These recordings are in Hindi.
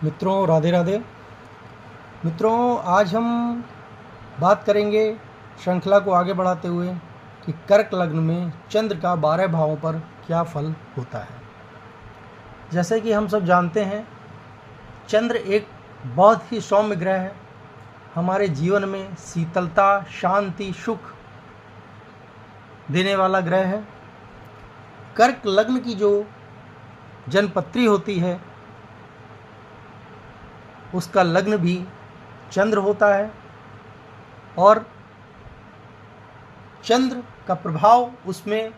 मित्रों, राधे राधे। मित्रों, आज हम बात करेंगे श्रृंखला को आगे बढ़ाते हुए कि कर्क लग्न में चंद्र का 12 भावों पर क्या फल होता है। जैसे कि हम सब जानते हैं, चंद्र एक बहुत ही सौम्य ग्रह है। हमारे जीवन में शीतलता, शांति, सुख देने वाला ग्रह है। कर्क लग्न की जो जन्मपत्री होती है उसका लग्न भी चंद्र होता है और चंद्र का प्रभाव उसमें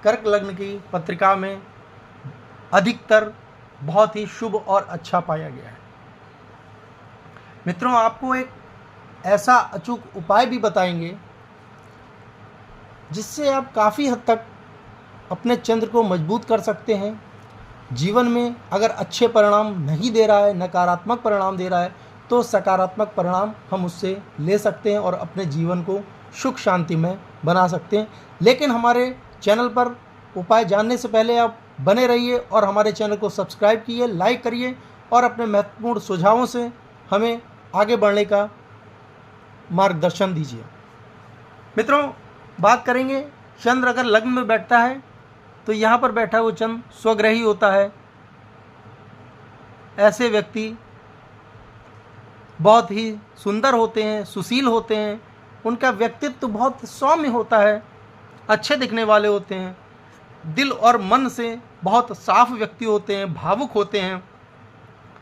कर्क लग्न की पत्रिका में अधिकतर बहुत ही शुभ और अच्छा पाया गया है। मित्रों, आपको एक ऐसा अचूक उपाय भी बताएंगे जिससे आप काफ़ी हद तक अपने चंद्र को मजबूत कर सकते हैं। जीवन में अगर अच्छे परिणाम नहीं दे रहा है, नकारात्मक परिणाम दे रहा है, तो सकारात्मक परिणाम हम उससे ले सकते हैं और अपने जीवन को सुख शांति में बना सकते हैं। लेकिन हमारे चैनल पर उपाय जानने से पहले आप बने रहिए और हमारे चैनल को सब्सक्राइब कीजिए, लाइक करिए और अपने महत्वपूर्ण सुझावों से हमें आगे बढ़ने का मार्गदर्शन दीजिए। मित्रों, बात करेंगे चंद्र अगर लग्न में बैठता है तो यहाँ पर बैठा वो चंद्र स्वग्रही होता है। ऐसे व्यक्ति बहुत ही सुंदर होते हैं, सुशील होते हैं, उनका व्यक्तित्व बहुत सौम्य होता है, अच्छे दिखने वाले होते हैं, दिल और मन से बहुत साफ व्यक्ति होते हैं, भावुक होते हैं।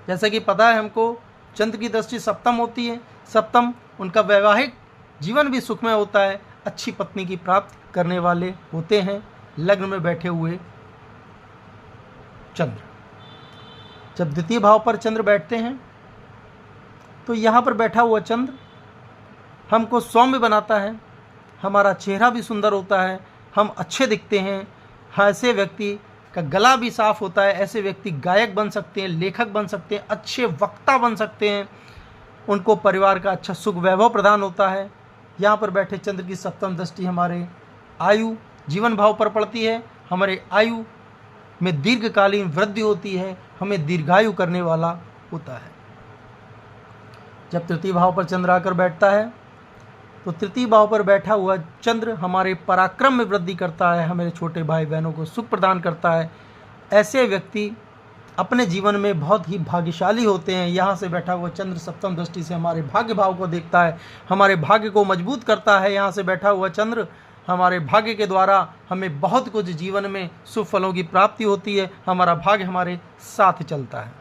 जैसे कि पता है हमको, चंद्र की दृष्टि सप्तम होती है। सप्तम उनका वैवाहिक जीवन भी सुखमय होता है, अच्छी पत्नी की प्राप्ति करने वाले होते हैं लग्न में बैठे हुए चंद्र। जब द्वितीय भाव पर चंद्र बैठते हैं तो यहाँ पर बैठा हुआ चंद्र हमको सौम्य बनाता है, हमारा चेहरा भी सुंदर होता है, हम अच्छे दिखते हैं। ऐसे व्यक्ति का गला भी साफ होता है, ऐसे व्यक्ति गायक बन सकते हैं, लेखक बन सकते हैं, अच्छे वक्ता बन सकते हैं। उनको परिवार का अच्छा सुख वैभव प्रदान होता है। यहाँ पर बैठे चंद्र की सप्तम दृष्टि हमारे आयु जीवन भाव पर पड़ती है। हमारे आयु में दीर्घकालीन वृद्धि होती है, हमें दीर्घायु करने वाला होता है। जब तृतीय भाव पर चंद्र आकर बैठता है तो तृतीय भाव पर बैठा हुआ चंद्र हमारे पराक्रम में वृद्धि करता है, हमारे छोटे भाई बहनों को सुख प्रदान करता है। ऐसे व्यक्ति अपने जीवन में बहुत ही भाग्यशाली होते हैं। यहाँ से बैठा हुआ चंद्र सप्तम दृष्टि से हमारे भाग्य भाव को देखता है, हमारे भाग्य को मजबूत करता है। यहाँ से बैठा हुआ चंद्र हमारे भाग्य के द्वारा हमें बहुत कुछ जीवन में शुभ फलों की प्राप्ति होती है, हमारा भाग्य हमारे साथ चलता है।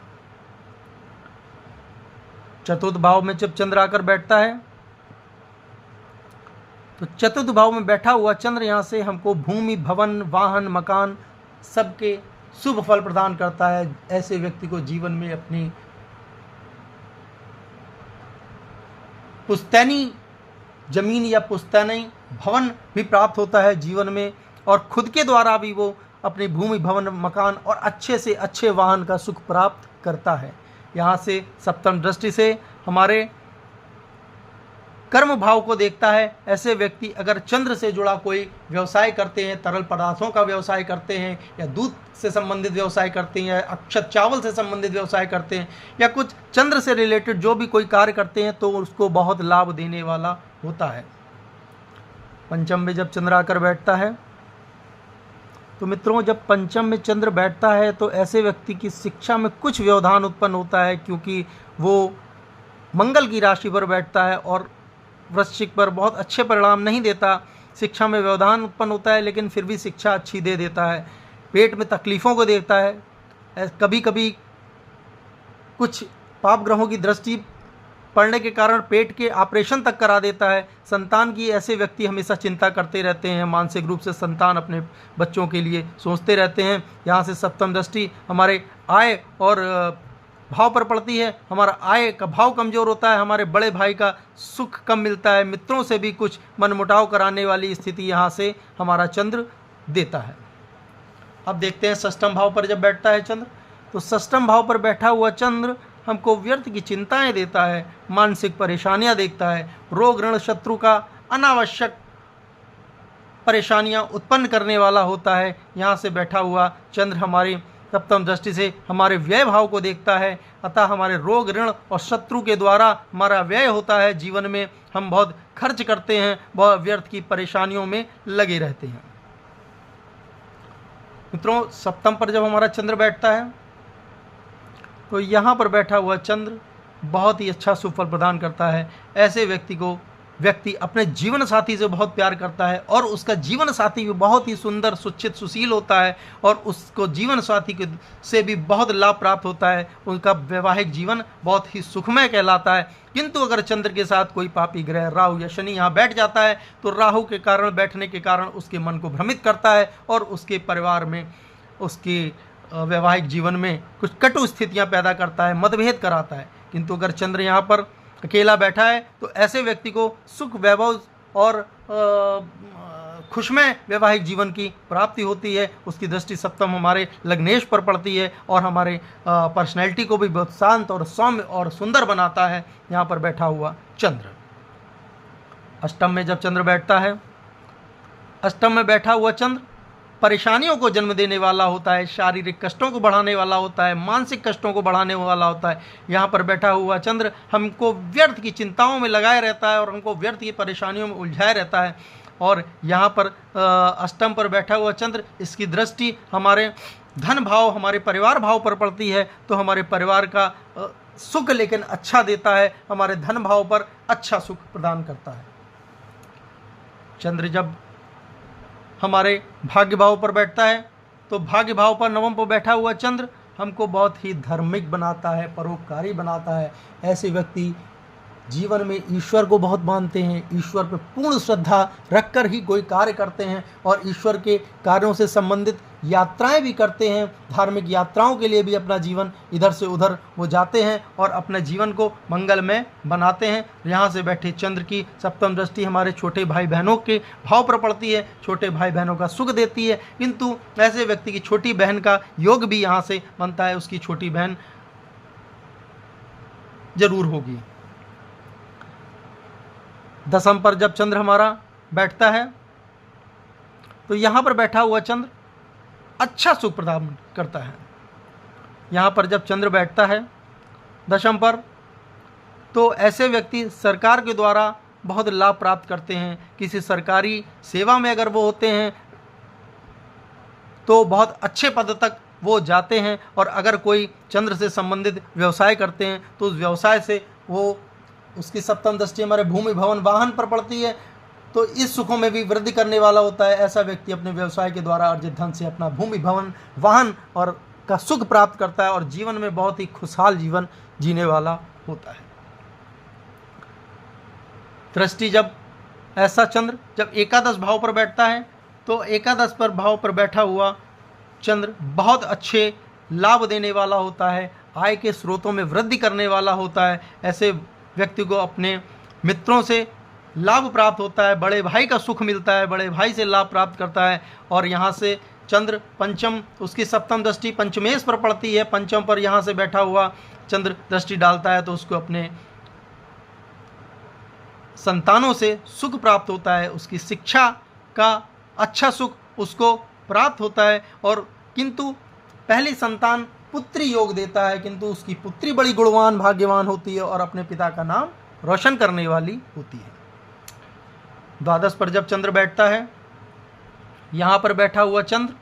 चतुर्थ भाव में जब चंद्र आकर बैठता है तो चतुर्थ भाव में बैठा हुआ चंद्र यहाँ से हमको भूमि, भवन, वाहन, मकान सबके शुभ फल प्रदान करता है। ऐसे व्यक्ति को जीवन में अपनी पुश्तैनी जमीन या पुश्तैनी भवन भी प्राप्त होता है जीवन में, और खुद के द्वारा भी वो अपनी भूमि, भवन, मकान और अच्छे से अच्छे वाहन का सुख प्राप्त करता है। यहाँ से सप्तम दृष्टि से हमारे कर्म भाव को देखता है। ऐसे व्यक्ति अगर चंद्र से जुड़ा कोई व्यवसाय करते हैं, तरल पदार्थों का व्यवसाय करते हैं, या दूध से संबंधित व्यवसाय करते हैं, या अक्षत चावल से संबंधित व्यवसाय करते हैं, या कुछ चंद्र से रिलेटेड जो भी कोई कार्य करते हैं, तो उसको बहुत लाभ देने वाला होता है। पंचम में जब चंद्र आकर बैठता है तो मित्रों, जब पंचम में चंद्र बैठता है तो ऐसे व्यक्ति की शिक्षा में कुछ व्यवधान उत्पन्न होता है, क्योंकि वो मंगल की राशि पर बैठता है और वृश्चिक पर बहुत अच्छे परिणाम नहीं देता। शिक्षा में व्यवधान उत्पन्न होता है, लेकिन फिर भी शिक्षा अच्छी दे देता है। पेट में तकलीफ़ों को देखता है। कभी कभी कुछ पाप ग्रहों की दृष्टि पड़ने के कारण पेट के ऑपरेशन तक करा देता है। संतान की ऐसे व्यक्ति हमेशा चिंता करते रहते हैं, मानसिक रूप से संतान अपने बच्चों के लिए सोचते रहते हैं। यहाँ से सप्तम दृष्टि हमारे आय और भाव पर पड़ती है। हमारा आय का भाव कमज़ोर होता है, हमारे बड़े भाई का सुख कम मिलता है, मित्रों से भी कुछ मनमुटाव कराने वाली स्थिति यहाँ से हमारा चंद्र देता है। अब देखते हैं षष्ठम भाव पर जब बैठता है चंद्र, तो षष्ठम भाव पर बैठा हुआ चंद्र हमको व्यर्थ की चिंताएं देता है, मानसिक परेशानियां देखता है, रोग ऋण शत्रु का अनावश्यक परेशानियां उत्पन्न करने वाला होता है। यहाँ से बैठा हुआ चंद्र हमारी सप्तम दृष्टि से हमारे व्यय भाव को देखता है, अतः हमारे रोग, ऋण और शत्रु के द्वारा हमारा व्यय होता है। जीवन में हम बहुत खर्च करते हैं, बहुत व्यर्थ की परेशानियों में लगे रहते हैं। मित्रों, सप्तम पर जब हमारा चंद्र बैठता है तो यहाँ पर बैठा हुआ चंद्र बहुत ही अच्छा सुफल प्रदान करता है। ऐसे व्यक्ति अपने जीवन साथी से बहुत प्यार करता है और उसका जीवन साथी भी बहुत ही सुंदर, सुचित, सुशील होता है और उसको जीवन साथी से भी बहुत लाभ प्राप्त होता है। उनका वैवाहिक जीवन बहुत ही सुखमय कहलाता है। किंतु अगर चंद्र के साथ कोई पापी ग्रह राहु या शनि यहाँ बैठ जाता है तो राहु के कारण, बैठने के कारण उसके मन को भ्रमित करता है और उसके परिवार में, उसके वैवाहिक जीवन में कुछ कटु स्थितियाँ पैदा करता है, मतभेद कराता है। किंतु अगर चंद्र यहाँ पर अकेला बैठा है तो ऐसे व्यक्ति को सुख, वैभव और खुशमय वैवाहिक जीवन की प्राप्ति होती है। उसकी दृष्टि सप्तम हमारे लग्नेश पर पड़ती है और हमारे पर्सनैलिटी को भी बहुत शांत और सौम्य और सुंदर बनाता है यहाँ पर बैठा हुआ चंद्र। अष्टम में जब चंद्र बैठता है, अष्टम में बैठा हुआ चंद्र परेशानियों को जन्म देने वाला होता है, शारीरिक कष्टों को बढ़ाने वाला होता है, मानसिक कष्टों को बढ़ाने वाला होता है। यहाँ पर बैठा हुआ चंद्र हमको व्यर्थ की चिंताओं में लगाए रहता है और हमको व्यर्थ की परेशानियों में उलझाए रहता है। और यहाँ पर अष्टम पर बैठा हुआ चंद्र, इसकी दृष्टि हमारे धन भाव, हमारे परिवार भाव पर पड़ती है तो हमारे परिवार का सुख लेकिन अच्छा देता है, हमारे धन भाव पर अच्छा सुख प्रदान करता है। चंद्र जब हमारे भाग्य भाव पर बैठता है तो भाग्य भाव पर नवम पर बैठा हुआ चंद्र हमको बहुत ही धार्मिक बनाता है, परोपकारी बनाता है। ऐसे व्यक्ति जीवन में ईश्वर को बहुत मानते हैं, ईश्वर पर पूर्ण श्रद्धा रखकर ही कोई कार्य करते हैं और ईश्वर के कार्यों से संबंधित यात्राएं भी करते हैं। धार्मिक यात्राओं के लिए भी अपना जीवन इधर से उधर वो जाते हैं और अपने जीवन को मंगलमय बनाते हैं। यहाँ से बैठे चंद्र की सप्तम दृष्टि हमारे छोटे भाई बहनों के भाव पर पड़ती है, छोटे भाई बहनों का सुख देती है। किंतु ऐसे व्यक्ति की छोटी बहन का योग भी यहाँ से बनता है, उसकी छोटी बहन जरूर होगी। दसम पर जब चंद्र हमारा बैठता है तो यहाँ पर बैठा हुआ चंद्र अच्छा सुख प्रदान करता है। यहाँ पर जब चंद्र बैठता है दशम पर तो ऐसे व्यक्ति सरकार के द्वारा बहुत लाभ प्राप्त करते हैं। किसी सरकारी सेवा में अगर वो होते हैं तो बहुत अच्छे पद तक वो जाते हैं और अगर कोई चंद्र से संबंधित व्यवसाय करते हैं तो उस व्यवसाय से वो, उसकी सप्तम दृष्टि हमारे भूमि, भवन, वाहन पर पड़ती है तो इस सुखों में भी वृद्धि करने वाला होता है। ऐसा व्यक्ति अपने व्यवसाय के द्वारा अर्जित धन से अपना भूमि, भवन, वाहन और का सुख प्राप्त करता है और जीवन में बहुत ही खुशहाल जीवन जीने वाला होता है। दृष्टि जब ऐसा चंद्र जब एकादश भाव पर बैठता है तो एकादश पर भाव पर बैठा हुआ चंद्र बहुत अच्छे लाभ देने वाला होता है, आय के स्रोतों में वृद्धि करने वाला होता है। ऐसे व्यक्ति को अपने मित्रों से लाभ प्राप्त होता है, बड़े भाई का सुख मिलता है, बड़े भाई से लाभ प्राप्त करता है। और यहाँ से चंद्र पंचम, उसकी सप्तम दृष्टि पंचमेश पर पड़ती है, पंचम पर यहाँ से बैठा हुआ चंद्र दृष्टि डालता है तो उसको अपने संतानों से सुख प्राप्त होता है, उसकी शिक्षा का अच्छा सुख उसको प्राप्त होता है। और किंतु पहली संतान पुत्री योग देता है किंतु उसकी पुत्री बड़ी गुणवान, भाग्यवान होती है और अपने पिता का नाम रोशन करने वाली होती है। द्वादश पर जब चंद्र बैठता है, यहाँ पर बैठा हुआ चंद्र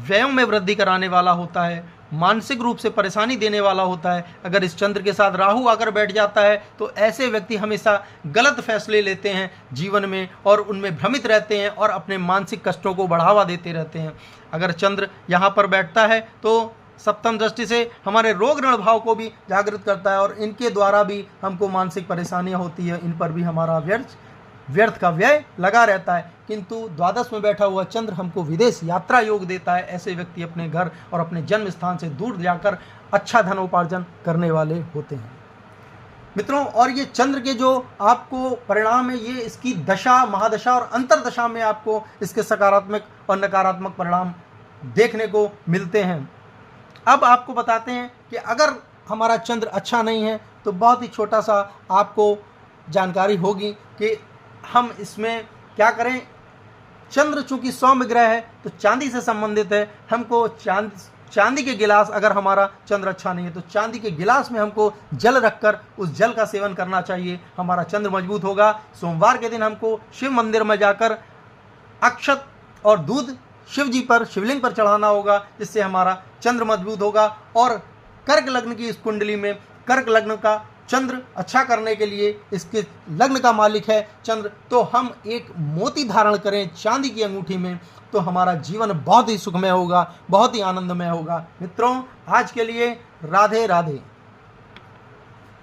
व्ययों में वृद्धि कराने वाला होता है, मानसिक रूप से परेशानी देने वाला होता है। अगर इस चंद्र के साथ राहु आकर बैठ जाता है तो ऐसे व्यक्ति हमेशा गलत फैसले लेते हैं जीवन में और उनमें भ्रमित रहते हैं और अपने मानसिक कष्टों को बढ़ावा देते रहते हैं। अगर चंद्र यहाँ पर बैठता है तो सप्तम दृष्टि से हमारे रोग ऋण भाव को भी जागृत करता है और इनके द्वारा भी हमको मानसिक परेशानियाँ होती है, इन पर भी हमारा व्यर्थ का व्यय लगा रहता है। किंतु द्वादश में बैठा हुआ चंद्र हमको विदेश यात्रा योग देता है। ऐसे व्यक्ति अपने घर और अपने जन्म स्थान से दूर जाकर अच्छा धन उपार्जन करने वाले होते हैं। मित्रों, और ये चंद्र के जो आपको परिणाम है, ये इसकी दशा, महादशा और अंतरदशा में आपको इसके सकारात्मक और नकारात्मक परिणाम देखने को मिलते हैं। अब आपको बताते हैं कि अगर हमारा चंद्र अच्छा नहीं है तो बहुत ही छोटा सा आपको जानकारी होगी कि हम इसमें क्या करें। चंद्र चूंकि सौम्य ग्रह है तो चांदी से संबंधित है, हमको चांदी के गिलास, अगर हमारा चंद्र अच्छा नहीं है तो चांदी के गिलास में हमको जल रखकर उस जल का सेवन करना चाहिए, हमारा चंद्र मजबूत होगा। सोमवार के दिन हमको शिव मंदिर में जाकर अक्षत और दूध शिव जी पर, शिवलिंग पर चढ़ाना होगा, जिससे हमारा चंद्र मजबूत होगा। और कर्क लग्न की इस कुंडली में कर्क लग्न का चंद्र अच्छा करने के लिए, इसके लग्न का मालिक है चंद्र, तो हम एक मोती धारण करें चांदी की अंगूठी में, तो हमारा जीवन बहुत ही सुखमय होगा, बहुत ही आनंदमय होगा। मित्रों, आज के लिए राधे राधे।